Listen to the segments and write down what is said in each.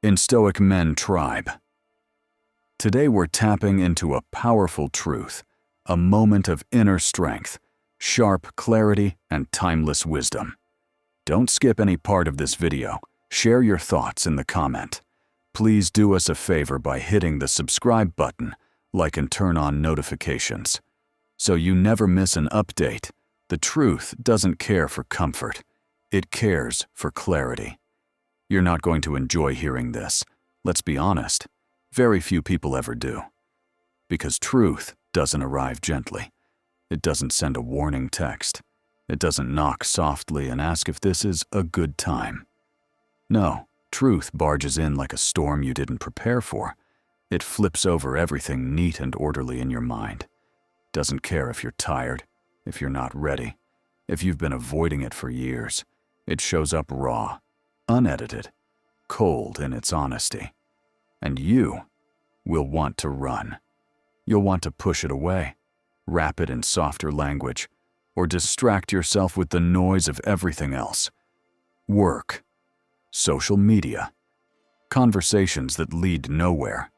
in Stoic Men Tribe. Today we're tapping into a powerful truth, a moment of inner strength, sharp clarity, and timeless wisdom. Don't skip any part of this video. Share your thoughts in the comment. Please do us a favor by hitting the subscribe button, like and turn on notifications, so you never miss an update. The truth doesn't care for comfort. It cares for clarity. You're not going to enjoy hearing this. Let's be honest. Very few people ever do. Because truth doesn't arrive gently. It doesn't send a warning text. It doesn't knock softly and ask if this is a good time. No, truth barges in like a storm you didn't prepare for. It flips over everything neat and orderly in your mind. Doesn't care if you're tired, if you're not ready, if you've been avoiding it for years. It shows up raw, unedited, cold in its honesty. And you will want to run. You'll want to push it away, wrap it in softer language, or distract yourself with the noise of everything else. Work, social media, conversations that lead nowhere.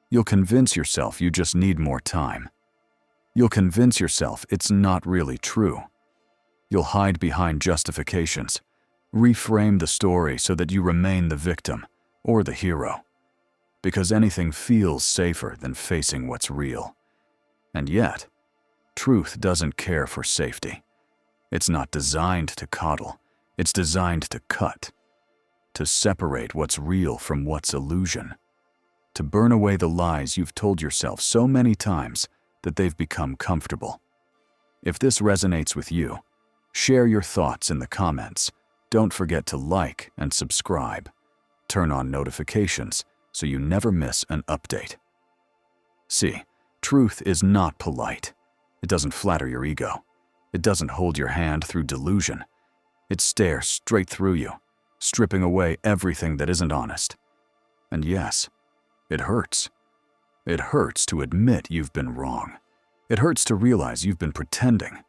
You'll convince yourself you just need more time. You'll convince yourself it's not really true. You'll hide behind justifications, reframe the story so that you remain the victim or the hero. Because anything feels safer than facing what's real. And yet, truth doesn't care for safety. It's not designed to coddle. It's designed to cut. To separate what's real from what's illusion. To burn away the lies you've told yourself so many times that they've become comfortable. If this resonates with you, share your thoughts in the comments. Don't forget to like and subscribe. Turn on notifications so you never miss an update. See, truth is not polite. It doesn't flatter your ego. It doesn't hold your hand through delusion. It stares straight through you, stripping away everything that isn't honest. And yes, it hurts. It hurts to admit you've been wrong. It hurts to realize you've been pretending.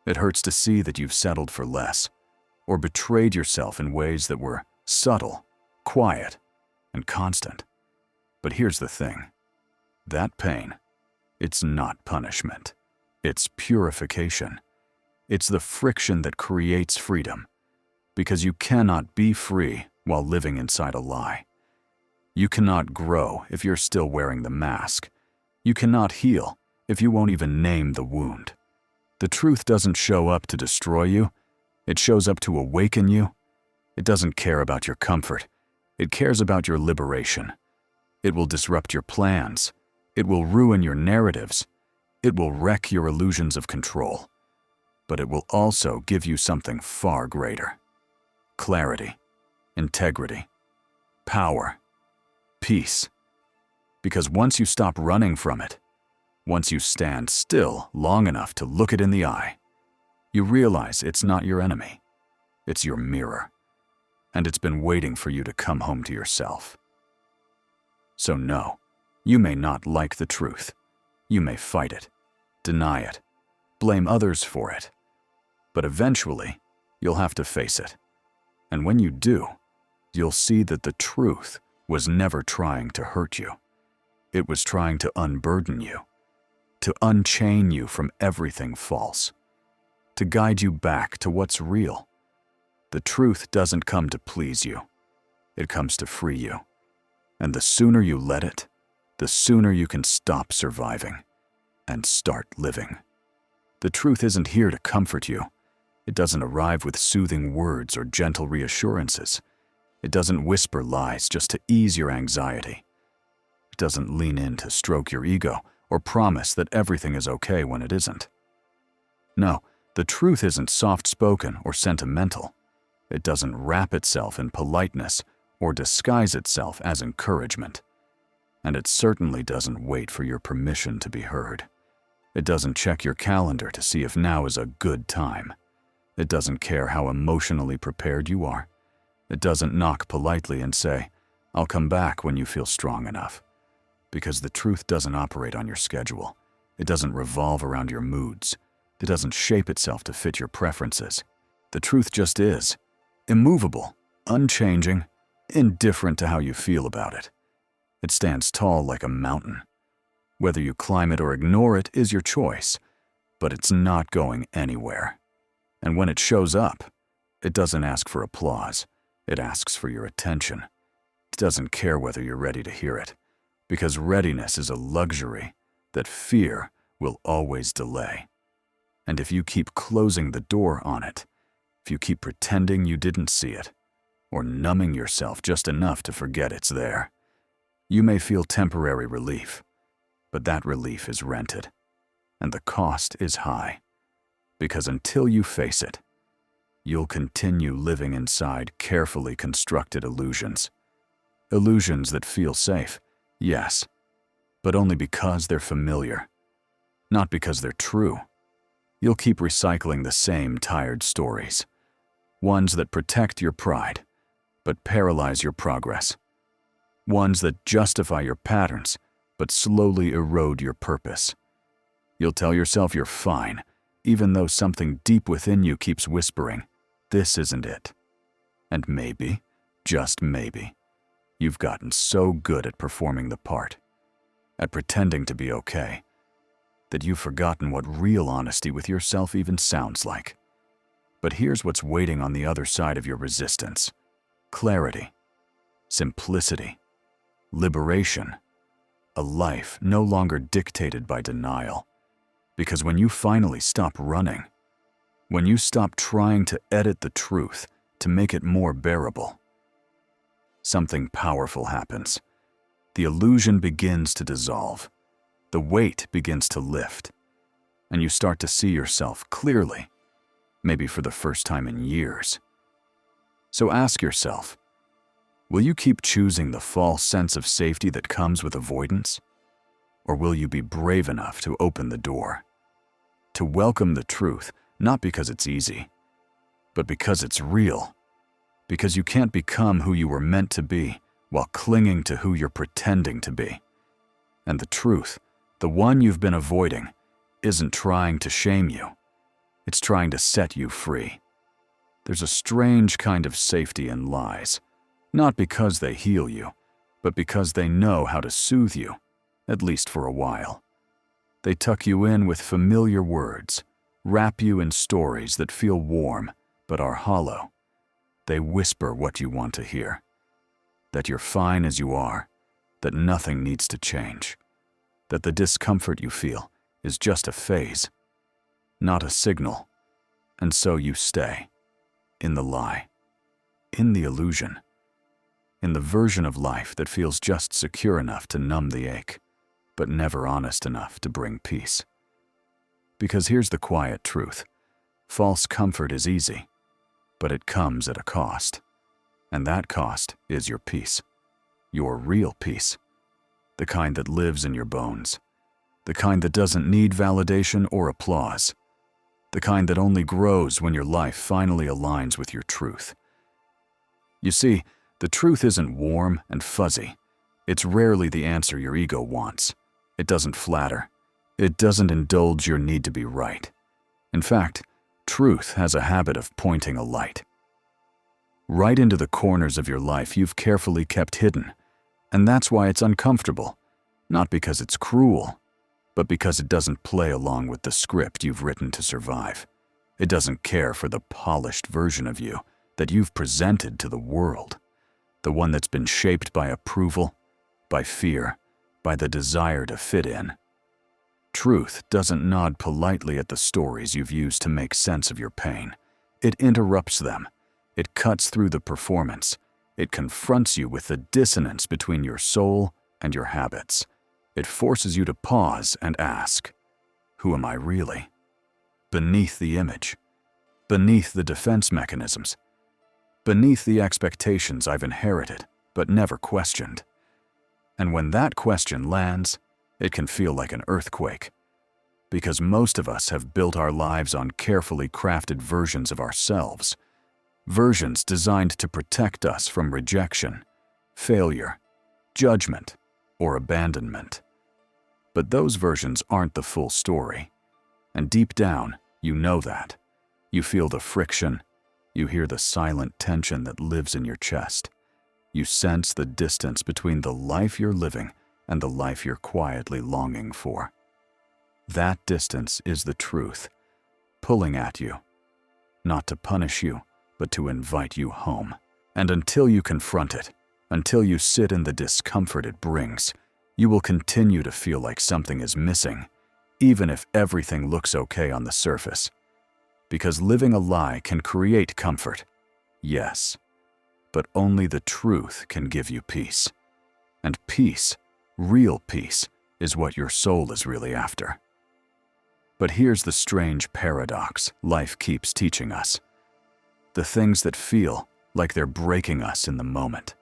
It hurts to see that you've settled for less, or betrayed yourself in ways that were subtle, quiet, and constant. But here's the thing. That pain, it's not punishment. It's purification. It's the friction that creates freedom. Because you cannot be free while living inside a lie. You cannot grow if you're still wearing the mask. You cannot heal if you won't even name the wound. The truth doesn't show up to destroy you. It shows up to awaken you. It doesn't care about your comfort. It cares about your liberation. It will disrupt your plans. It will ruin your narratives. It will wreck your illusions of control. But it will also give you something far greater. Clarity, integrity, power, peace. Because once you stop running from it, once you stand still long enough to look it in the eye, you realize it's not your enemy. It's your mirror. And it's been waiting for you to come home to yourself. So no, you may not like the truth. You may fight it, deny it, blame others for it. But eventually, you'll have to face it. And when you do, you'll see that the truth was never trying to hurt you. It was trying to unburden you, to unchain you from everything false, to guide you back to what's real. The truth doesn't come to please you. It comes to free you. And the sooner you let it, the sooner you can stop surviving and start living. The truth isn't here to comfort you. It doesn't arrive with soothing words or gentle reassurances. It doesn't whisper lies just to ease your anxiety. It doesn't lean in to stroke your ego or promise that everything is okay when it isn't. No, the truth isn't soft-spoken or sentimental. It doesn't wrap itself in politeness or disguise itself as encouragement. And it certainly doesn't wait for your permission to be heard. It doesn't check your calendar to see if now is a good time. It doesn't care how emotionally prepared you are. It doesn't knock politely and say, "I'll come back when you feel strong enough." Because the truth doesn't operate on your schedule. It doesn't revolve around your moods. It doesn't shape itself to fit your preferences. The truth just is, immovable, unchanging, indifferent to how you feel about it. It stands tall like a mountain. Whether you climb it or ignore it is your choice, but it's not going anywhere. And when it shows up, it doesn't ask for applause. It asks for your attention. It doesn't care whether you're ready to hear it, because readiness is a luxury that fear will always delay. And if you keep closing the door on it, if you keep pretending you didn't see it, or numbing yourself just enough to forget it's there, you may feel temporary relief, but that relief is rented, and the cost is high, because until you face it, you'll continue living inside carefully constructed illusions. Illusions that feel safe, yes, but only because they're familiar, not because they're true. You'll keep recycling the same tired stories, ones that protect your pride, but paralyze your progress. Ones that justify your patterns, but slowly erode your purpose. You'll tell yourself you're fine, even though something deep within you keeps whispering, this isn't it. And maybe, just maybe, you've gotten so good at performing the part, at pretending to be okay, that you've forgotten what real honesty with yourself even sounds like. But here's what's waiting on the other side of your resistance: clarity, simplicity, liberation, a life no longer dictated by denial. Because when you finally stop running, when you stop trying to edit the truth to make it more bearable, something powerful happens. The illusion begins to dissolve. The weight begins to lift, and you start to see yourself clearly, maybe for the first time in years. So ask yourself, will you keep choosing the false sense of safety that comes with avoidance? Or will you be brave enough to open the door, to welcome the truth, not because it's easy, but because it's real, because you can't become who you were meant to be while clinging to who you're pretending to be. And the truth, the one you've been avoiding, isn't trying to shame you. It's trying to set you free. There's a strange kind of safety in lies, not because they heal you, but because they know how to soothe you, at least for a while. They tuck you in with familiar words, wrap you in stories that feel warm but are hollow. They whisper what you want to hear, that you're fine as you are, that nothing needs to change, that the discomfort you feel is just a phase, not a signal. And so you stay, in the lie, in the illusion, in the version of life that feels just secure enough to numb the ache, but never honest enough to bring peace. Because here's the quiet truth: false comfort is easy, but it comes at a cost. And that cost is your peace, your real peace, the kind that lives in your bones, the kind that doesn't need validation or applause, the kind that only grows when your life finally aligns with your truth. You see, the truth isn't warm and fuzzy. It's rarely the answer your ego wants. It doesn't flatter. It doesn't indulge your need to be right. In fact, truth has a habit of pointing a light right into the corners of your life you've carefully kept hidden. And that's why it's uncomfortable, not because it's cruel, but because it doesn't play along with the script you've written to survive. It doesn't care for the polished version of you that you've presented to the world, the one that's been shaped by approval, by fear, by the desire to fit in. Truth doesn't nod politely at the stories you've used to make sense of your pain. It interrupts them. It cuts through the performance. It confronts you with the dissonance between your soul and your habits. It forces you to pause and ask, who am I really? Beneath the image, beneath the defense mechanisms, beneath the expectations I've inherited but never questioned. And when that question lands, it can feel like an earthquake, because most of us have built our lives on carefully crafted versions of ourselves, versions designed to protect us from rejection, failure, judgment, or abandonment. But those versions aren't the full story. And deep down, you know that. You feel the friction. You hear the silent tension that lives in your chest. You sense the distance between the life you're living and the life you're quietly longing for. That distance is the truth, pulling at you, not to punish you, but to invite you home. And until you confront it, until you sit in the discomfort it brings, you will continue to feel like something is missing, even if everything looks okay on the surface. Because living a lie can create comfort, yes, but only the truth can give you peace. And peace, real peace, is what your soul is really after. But here's the strange paradox life keeps teaching us. The things that feel like they're breaking us in the moment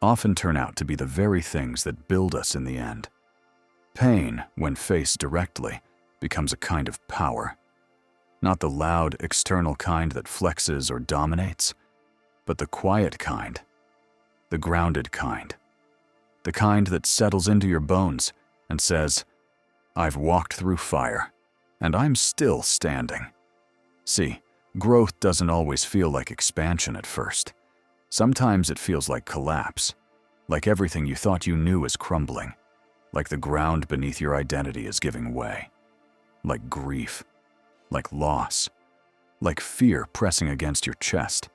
often turn out to be the very things that build us in the end. Pain, when faced directly, becomes a kind of power. Not the loud, external kind that flexes or dominates, but the quiet kind, the grounded kind, the kind that settles into your bones and says, "I've walked through fire, and I'm still standing." See, growth doesn't always feel like expansion at first. Sometimes it feels like collapse, like everything you thought you knew is crumbling, like the ground beneath your identity is giving way, like grief, like loss, like fear pressing against your chest.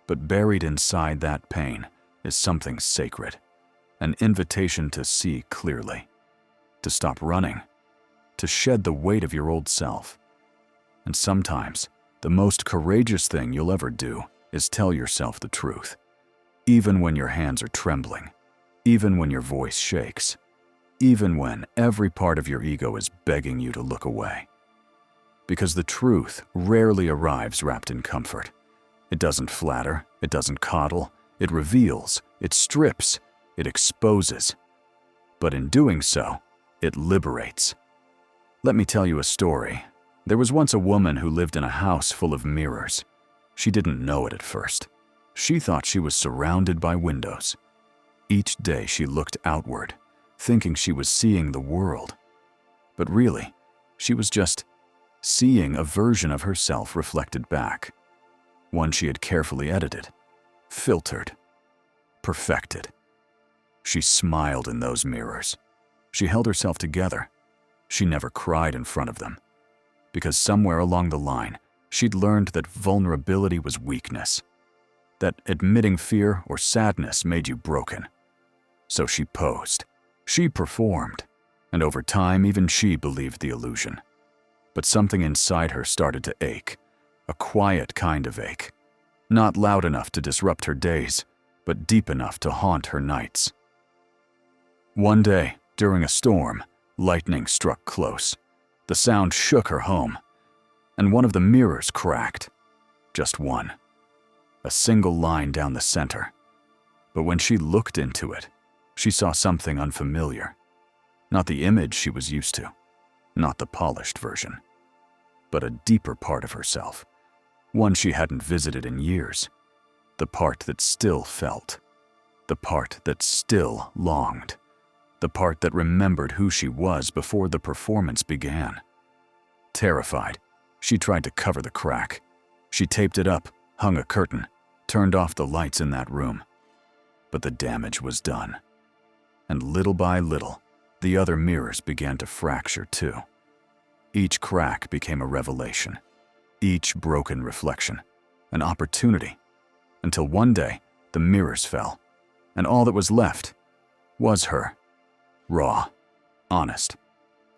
But buried inside that pain is something sacred, an invitation to see clearly, to stop running, to shed the weight of your old self. And sometimes, the most courageous thing you'll ever do is tell yourself the truth, even when your hands are trembling, even when your voice shakes, even when every part of your ego is begging you to look away. Because the truth rarely arrives wrapped in comfort. It doesn't flatter, it doesn't coddle, it reveals, it strips, it exposes. But in doing so, it liberates. Let me tell you a story. There was once a woman who lived in a house full of mirrors. She didn't know it at first. She thought she was surrounded by windows. Each day she looked outward, thinking she was seeing the world. But really, she was just seeing a version of herself reflected back. One she had carefully edited, filtered, perfected. She smiled in those mirrors. She held herself together. She never cried in front of them. Because somewhere along the line, she'd learned that vulnerability was weakness, that admitting fear or sadness made you broken. So she posed, she performed, and over time even she believed the illusion. But something inside her started to ache, a quiet kind of ache, not loud enough to disrupt her days, but deep enough to haunt her nights. One day, during a storm, lightning struck close. The sound shook her home, and one of the mirrors cracked. Just one. A single line down the center. But when she looked into it, she saw something unfamiliar. Not the image she was used to, not the polished version, but a deeper part of herself, one she hadn't visited in years, the part that still felt, the part that still longed, the part that remembered who she was before the performance began. Terrified, she tried to cover the crack. She taped it up, hung a curtain, turned off the lights in that room. But the damage was done. And little by little, the other mirrors began to fracture too. Each crack became a revelation, each broken reflection, an opportunity, until one day the mirrors fell, and all that was left was her. Raw, honest,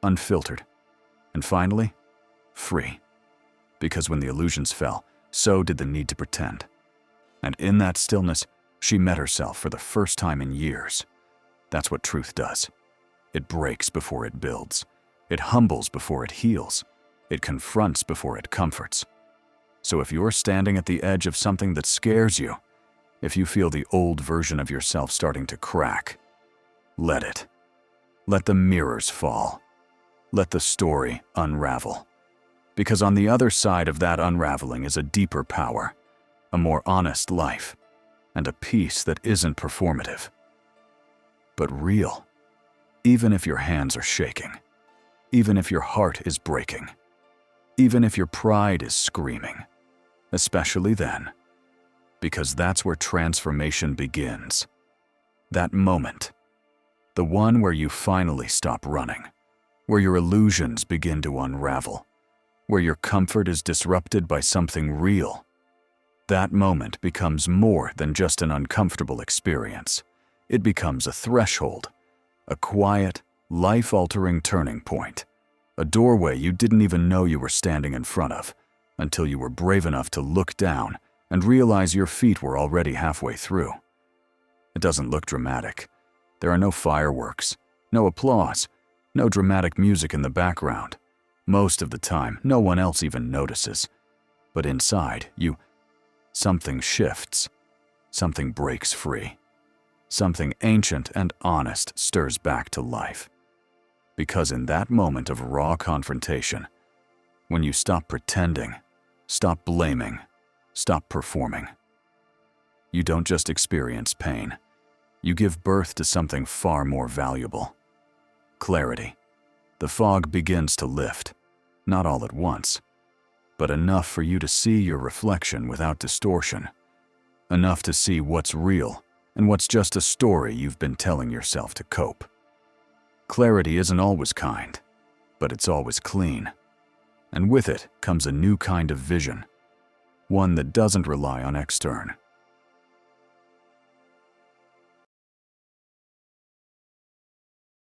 unfiltered, and finally, free. Because when the illusions fell, so did the need to pretend. And in that stillness, she met herself for the first time in years. That's what truth does. It breaks before it builds. It humbles before it heals. It confronts before it comforts. So if you're standing at the edge of something that scares you, if you feel the old version of yourself starting to crack, let it. Let the mirrors fall. Let the story unravel. Because on the other side of that unraveling is a deeper power, a more honest life, and a peace that isn't performative, but real. Even if your hands are shaking, even if your heart is breaking, even if your pride is screaming, especially then, because that's where transformation begins. That moment, the one where you finally stop running, where your illusions begin to unravel, where your comfort is disrupted by something real. That moment becomes more than just an uncomfortable experience. It becomes a threshold, a quiet, life-altering turning point, a doorway you didn't even know you were standing in front of, until you were brave enough to look down and realize your feet were already halfway through. It doesn't look dramatic. There are no fireworks, no applause, no dramatic music in the background. Most of the time, no one else even notices. But inside, something shifts. Something breaks free. Something ancient and honest stirs back to life. Because in that moment of raw confrontation, when you stop pretending, stop blaming, stop performing, you don't just experience pain. You give birth to something far more valuable. Clarity. The fog begins to lift, not all at once, but enough for you to see your reflection without distortion, enough to see what's real and what's just a story you've been telling yourself to cope. Clarity isn't always kind, but it's always clean. And with it comes a new kind of vision, one that doesn't rely on external